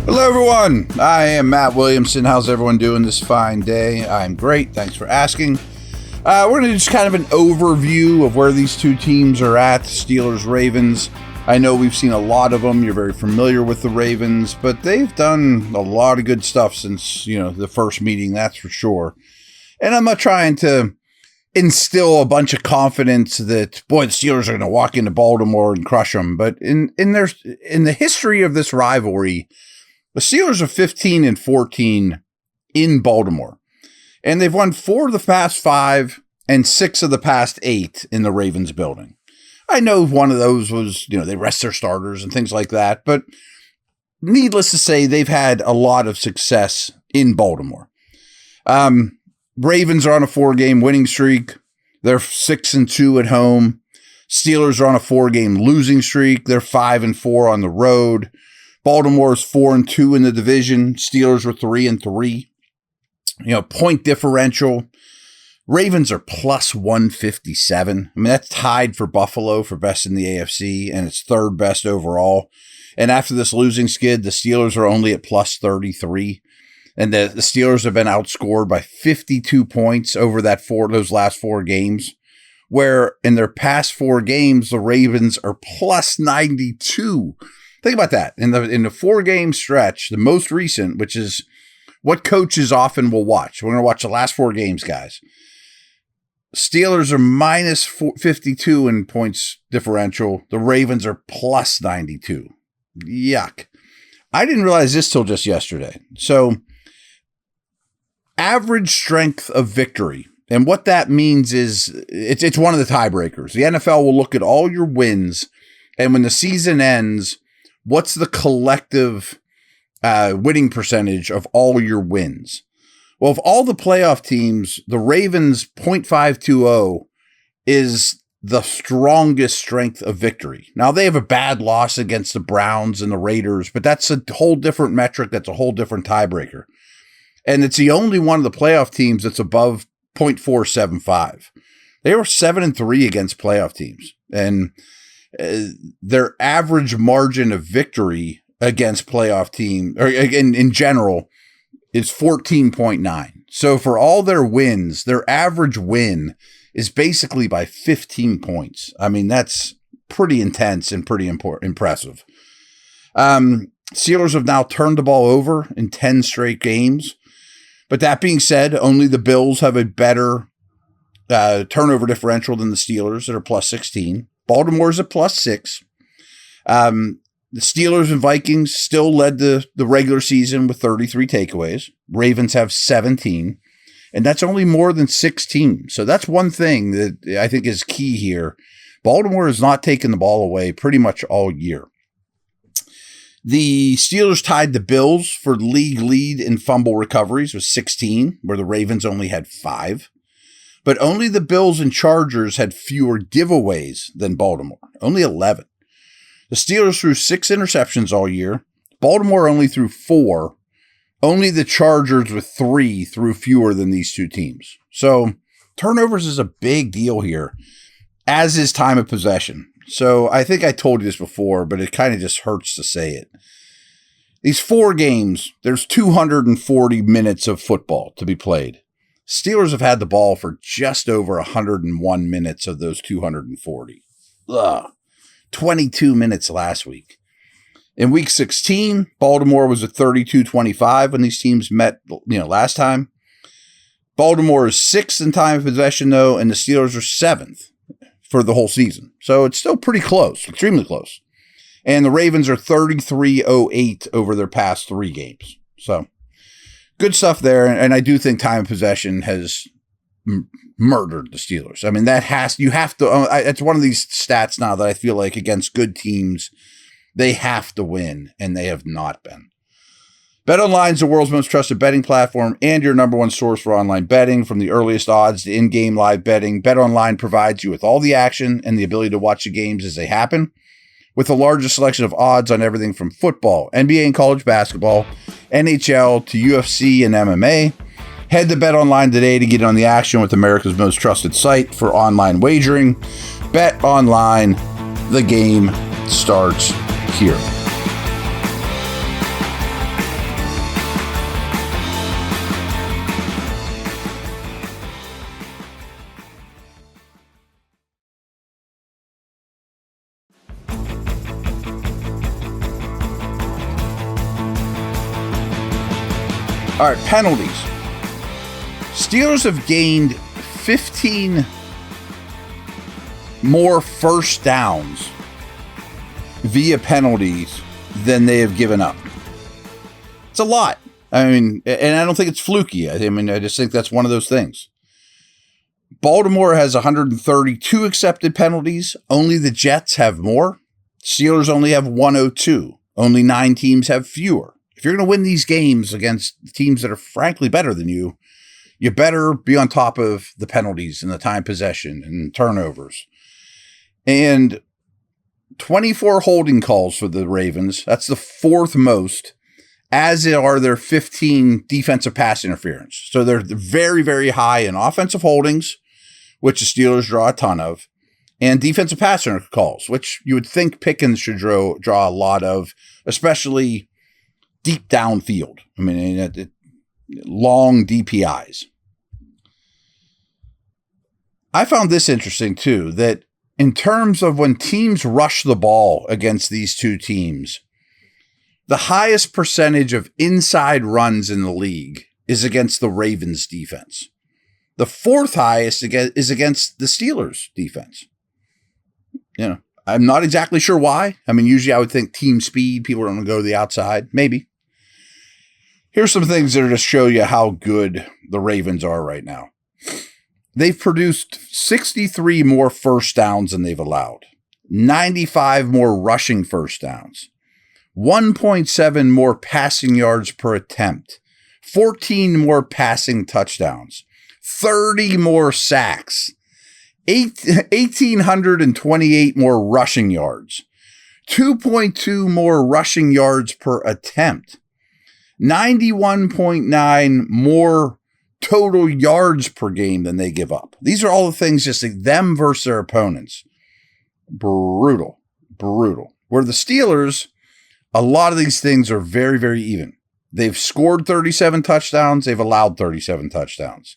Hello, everyone. I am Matt Williamson. How's everyone doing this fine day? I'm great. Thanks for asking. We're going to do just kind of an overview of where these two teams are at, Steelers, Ravens. I know we've seen a lot of them. You're very familiar with the Ravens, but they've done a lot of good stuff since, the first meeting, that's for sure. And I'm not trying to instill a bunch of confidence that, boy, the Steelers are going to walk into Baltimore and crush them. But in the history of this rivalry, the Steelers are 15-14 in Baltimore, and they've won 4 of the past 5 and 6 of the past 8 in the Ravens building. I know one of those was, they rest their starters and things like that, but needless to say, they've had a lot of success in Baltimore. Ravens are on a 4-game winning streak. They're 6-2 at home. Steelers are on a 4-game losing streak. They're 5-4 on the road. Baltimore's 4-2 in the division. Steelers were 3-3. Point differential. Ravens are plus 157. I mean, that's tied for Buffalo for best in the AFC, and it's third best overall. And after this losing skid, the Steelers are only at plus 33. And the Steelers have been outscored by 52 points over those last 4 games, where in their past 4 games, the Ravens are plus 92. Think about that. In the 4-game stretch, the most recent, which is what coaches often will watch. We're going to watch the last 4 games, guys. Steelers are minus 52 in points differential. The Ravens are plus 92. Yuck. I didn't realize this till just yesterday. So, average strength of victory. And what that means is it's one of the tiebreakers. The NFL will look at all your wins, and when the season ends, what's the collective winning percentage of all your wins? Well, of all the playoff teams, the Ravens' .520 is the strongest strength of victory. Now, they have a bad loss against the Browns and the Raiders, but that's a whole different metric. That's a whole different tiebreaker. And it's the only one of the playoff teams that's above .475. They were 7-3 against playoff teams. And their average margin of victory against playoff team, or in general, is 14.9. So for all their wins, their average win is basically by 15 points. I mean, that's pretty intense and pretty impressive. Steelers have now turned the ball over in 10 straight games. But that being said, only the Bills have a better turnover differential than the Steelers that are plus 16. Baltimore's at plus 6. The Steelers and Vikings still led the regular season with 33 takeaways. Ravens have 17, and that's only more than 6 teams. So that's one thing that I think is key here. Baltimore has not taken the ball away pretty much all year. The Steelers tied the Bills for league lead in fumble recoveries with 16, where the Ravens only had 5. But only the Bills and Chargers had fewer giveaways than Baltimore, only 11. The Steelers threw 6 interceptions all year. Baltimore only threw 4. Only the Chargers with 3 threw fewer than these two teams. So turnovers is a big deal here, as is time of possession. So I think I told you this before, but it kind of just hurts to say it. These 4 games, there's 240 minutes of football to be played. Steelers have had the ball for just over 101 minutes of those 240. 22 minutes last week. In week 16, Baltimore was at 32-25 when these teams met, last time. Baltimore is 6th in time of possession, though, and the Steelers are 7th for the whole season. So it's still pretty close, extremely close. And the Ravens are 33-08 over their past 3 games. So good stuff there. And I do think time of possession has murdered the Steelers. I mean, it's one of these stats now that I feel like against good teams, they have to win, and they have not been. BetOnline is the world's most trusted betting platform and your number one source for online betting. From the earliest odds to in-game live betting, BetOnline provides you with all the action and the ability to watch the games as they happen. With the largest selection of odds on everything from football, NBA and college basketball, NHL to UFC and MMA. Head to BetOnline today to get on the action with America's most trusted site for online wagering. BetOnline, the game starts here. All right, penalties. Steelers have gained 15 more first downs via penalties than they have given up. It's a lot. I mean, and I don't think it's fluky. I mean, I just think that's one of those things. Baltimore has 132 accepted penalties. Only the Jets have more. Steelers only have 102. Only 9 teams have fewer. If you're going to win these games against teams that are frankly better than you, you better be on top of the penalties and the time possession and turnovers. And 24 holding calls for the Ravens. That's the 4th most, as are their 15 defensive pass interference. So they're very, very high in offensive holdings, which the Steelers draw a ton of, and defensive pass calls, which you would think Pickens should draw a lot of, especially deep downfield. I mean, long DPIs. I found this interesting, too, that in terms of when teams rush the ball against these two teams, the highest percentage of inside runs in the league is against the Ravens defense. The 4th highest is against the Steelers defense. You know, I'm not exactly sure why. I mean, usually I would think team speed, people are going to go to the outside. Maybe. Here's some things that are to show you how good the Ravens are right now. They've produced 63 more first downs than they've allowed, 95 more rushing first downs, 1.7 more passing yards per attempt, 14 more passing touchdowns, 30 more sacks, 1,828 more rushing yards, 2.2 more rushing yards per attempt, 91.9 more total yards per game than they give up. These are all the things, just like them versus their opponents. Brutal. Where the Steelers, a lot of these things are very, very even. They've scored 37 touchdowns. They've allowed 37 touchdowns.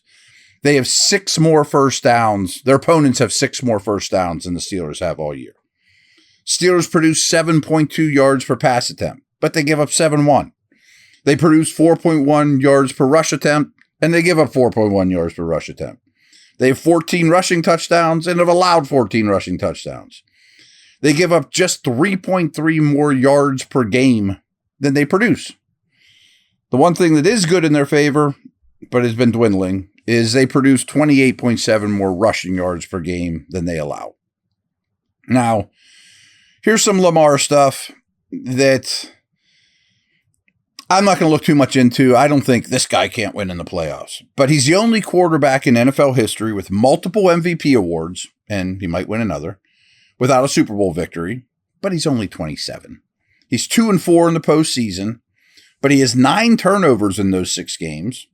They have 6 more first downs. Their opponents have 6 more first downs than the Steelers have all year. Steelers produce 7.2 yards per pass attempt, but they give up 7.1. They produce 4.1 yards per rush attempt, and they give up 4.1 yards per rush attempt. They have 14 rushing touchdowns and have allowed 14 rushing touchdowns. They give up just 3.3 more yards per game than they produce. The one thing that is good in their favor, but has been dwindling, is they produce 28.7 more rushing yards per game than they allow. Now, here's some Lamar stuff that I'm not going to look too much into. I don't think this guy can't win in the playoffs. But he's the only quarterback in NFL history with multiple MVP awards, and he might win another, without a Super Bowl victory. But he's only 27. He's 2-4 in the postseason, but he has 9 turnovers in those 6 games.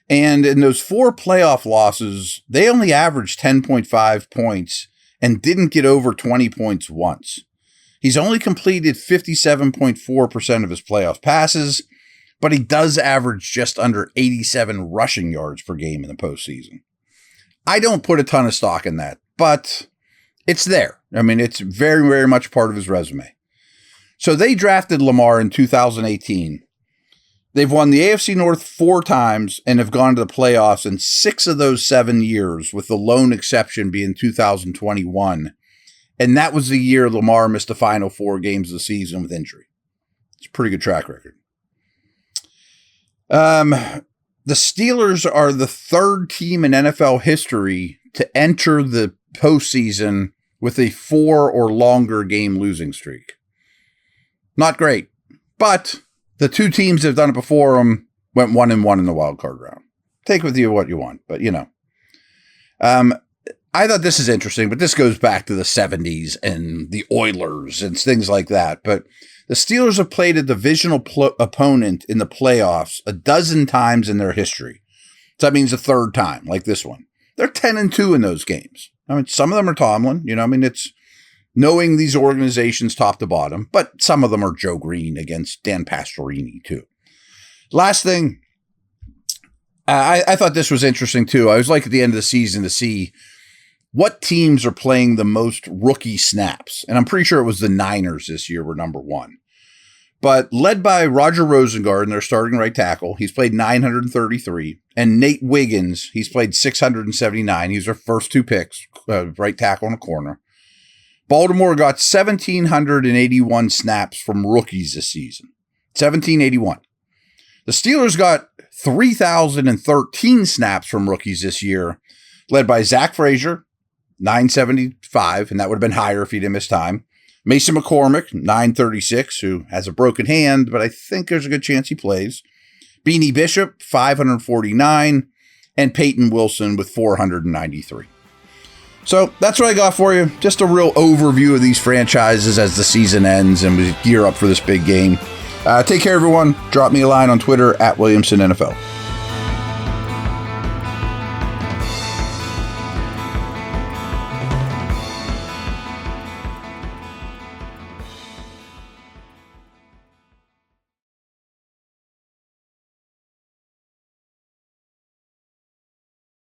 And in those 4 playoff losses, they only averaged 10.5 points and didn't get over 20 points once. He's only completed 57.4% of his playoff passes, but he does average just under 87 rushing yards per game in the postseason. I don't put a ton of stock in that, but it's there. I mean, it's very, very much part of his resume. So they drafted Lamar in 2018. They've won the AFC North 4 times and have gone to the playoffs in 6 of those 7 years, with the lone exception being 2021. And that was the year Lamar missed the final 4 games of the season with injury. It's a pretty good track record. The Steelers are the 3rd team in NFL history to enter the postseason with a 4 or longer game losing streak. Not great, but the 2 teams that have done it before them went 1-1 in the wild card round. Take with you what you want, but you know. I thought this is interesting, but this goes back to the 70s and the Oilers and things like that. But the Steelers have played a divisional opponent in the playoffs 12 times in their history. So that means the 3rd time, like this one. They're 10-2 in those games. I mean, some of them are Tomlin. You know, I mean, it's knowing these organizations top to bottom, but some of them are Joe Green against Dan Pastorini, too. Last thing, I thought this was interesting, too. I was like at the end of the season to see what teams are playing the most rookie snaps. And I'm pretty sure it was the Niners this year were number 1. But led by Roger Rosengard, their starting right tackle, he's played 933. And Nate Wiggins, he's played 679. He's their first 2 picks, right tackle and a corner. Baltimore got 1,781 snaps from rookies this season. 1,781. The Steelers got 3,013 snaps from rookies this year, led by Zach Frazier, 975, and that would have been higher if he didn't miss time. Mason McCormick, 936, who has a broken hand, but I think there's a good chance he plays. Beanie Bishop, 549, and Peyton Wilson with 493. So that's what I got for you. Just a real overview of these franchises as the season ends and we gear up for this big game. Take care, everyone. Drop me a line on Twitter @WilliamsonNFL.